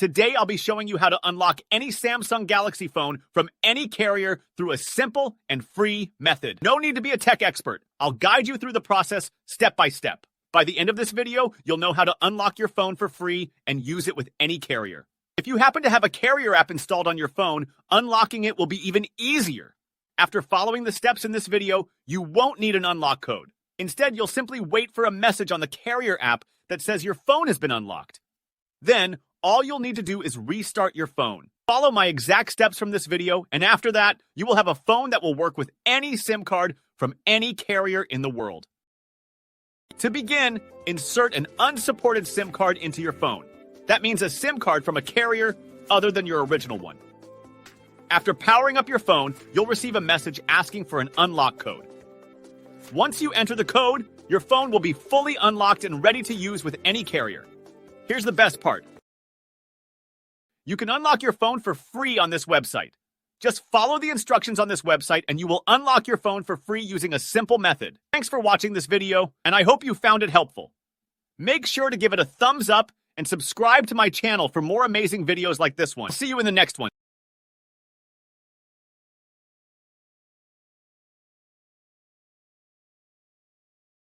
Today I'll be showing you how to unlock any Samsung Galaxy phone from any carrier through a simple and free method. No need to be a tech expert. I'll guide you through the process step by step. By the end of this video, you'll know how to unlock your phone for free and use it with any carrier. If you happen to have a carrier app installed on your phone, unlocking it will be even easier. After following the steps in this video, you won't need an unlock code. Instead, you'll simply wait for a message on the carrier app that says your phone has been unlocked. Then, all you'll need to do is restart your phone. Follow my exact steps from this video, and after that, you will have a phone that will work with any SIM card from any carrier in the world. To begin, insert an unsupported SIM card into your phone. That means a SIM card from a carrier other than your original one. After powering up your phone, you'll receive a message asking for an unlock code. Once you enter the code, your phone will be fully unlocked and ready to use with any carrier. Here's the best part. You can unlock your phone for free on this website. Just follow the instructions on this website and you will unlock your phone for free using a simple method. Thanks for watching this video, and I hope you found it helpful. Make sure to give it a thumbs up and subscribe to my channel for more amazing videos like this one. See you in the next one.